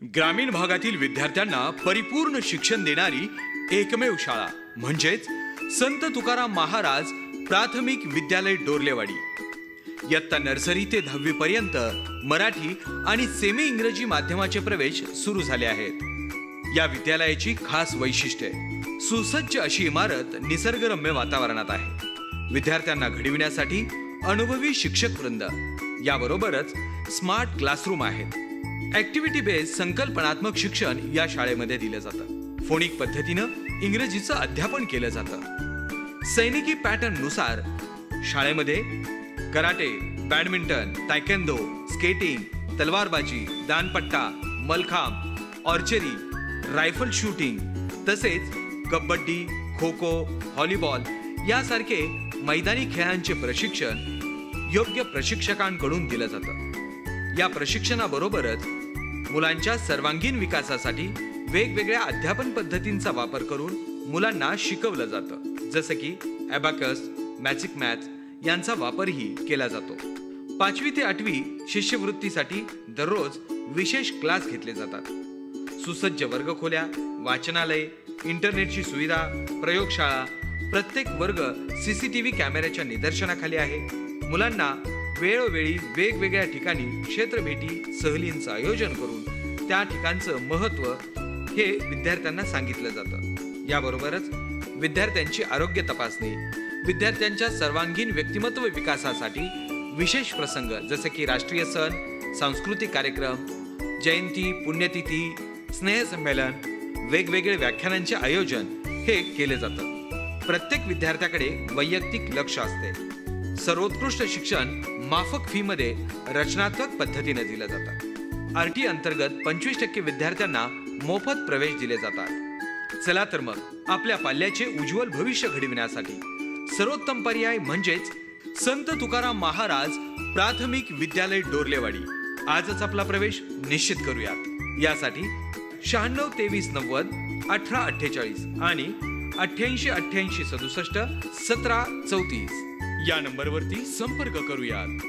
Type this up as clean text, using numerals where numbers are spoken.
ग्रामीण भागातील विद्यार्थ्यांना परिपूर्ण शिक्षण देणारी एकमेव शाळा म्हणजेच संत तुकाराम महाराज प्राथमिक विद्यालय डोरलेवाडी। इयत्ता नर्सरी ते 10वी पर्यंत मराठी आणि सेमी इंग्रजी माध्यमाचे प्रवेश सुरू झाले आहेत। या विद्यालयाची खास वैशिष्ट्ये सुसज्ज अशी इमारत निसर्गरम्य वातावरणात आहे। विद्यार्थ्यांना घडविण्यासाठी अनुभवी शिक्षक वृंद, याबरोबरच स्मार्ट क्लासरूम आहेत। ऍक्टिव्हिटी बेस्ड संकल्पनात्मक शिक्षण या शाळेमध्ये दिलं जातं। फोनिक पद्धतीनं इंग्रजीचं अध्यापन केलं जातं। सैनिकी पॅटर्न नुसार शाळेमध्ये कराटे, बॅडमिंटन, तायक्वोंदो, स्केटिंग, तलवारबाजी, दानपट्टा, मलखांब, आर्चरी, रायफल शूटिंग तसेच कबड्डी, खो खो, व्हॉलीबॉल यासारखे मैदानी खेळांचे प्रशिक्षण योग्य प्रशिक्षकांकडून दिलं जातं। या प्रशिक्षणाबरोबरच मुलांच्या सर्वांगीण विकासासाठी वेगवेगळ्या अध्यापन पद्धतींचा वापर करून मुलांना शिकवलं जातं, जसं की ॲबॅकस, मॅजिक मॅथ यांचा वापरही केला जातो। 5वी ते 8वी शिष्यवृत्तीसाठी दररोज विशेष क्लास घेतले जातात। सुसज्ज वर्गखोल्या, वाचनालय, इंटरनेटची सुविधा, प्रयोगशाळा, प्रत्येक वर्ग CCTV कॅमेऱ्याच्या निदर्शनाखाली आहे। मुलांना वेळोवेळी वेगवेगळ्या ठिकाणी क्षेत्रभेटी सहलींचं आयोजन करून त्या ठिकाणचं महत्त्व हे विद्यार्थ्यांना सांगितलं जातं। याबरोबरच विद्यार्थ्यांची आरोग्य तपासणी, विद्यार्थ्यांच्या सर्वांगीण व्यक्तिमत्व विकासासाठी विशेष प्रसंग जसे की राष्ट्रीय सण, सांस्कृतिक कार्यक्रम, जयंती, पुण्यतिथी, स्नेहसंमेलन, वेगवेगळे व्याख्यानांचे आयोजन हे केले जातं। प्रत्येक विद्यार्थ्याकडे वैयक्तिक लक्ष असते। सर्वोत्कृष्ट शिक्षण माफक फी मध्ये रचनात्मक पद्धतीने दिलं जातं। RT अंतर्गत 25% विद्यार्थ्यांना मोफत प्रवेश दिले जातात। चला तर मग आपल्या पाल्याचे उज्ज्वल भविष्य घडविण्यासाठी सर्वोत्तम पर्याय म्हणजेच संत तुकाराम महाराज प्राथमिक विद्यालय डोरलेवाडी आजच आपला प्रवेश निश्चित करूयात। यासाठी 96 23 90 18 48 आणि 88 88 67 17 34 या नंबरवरती संपर्क करूयात।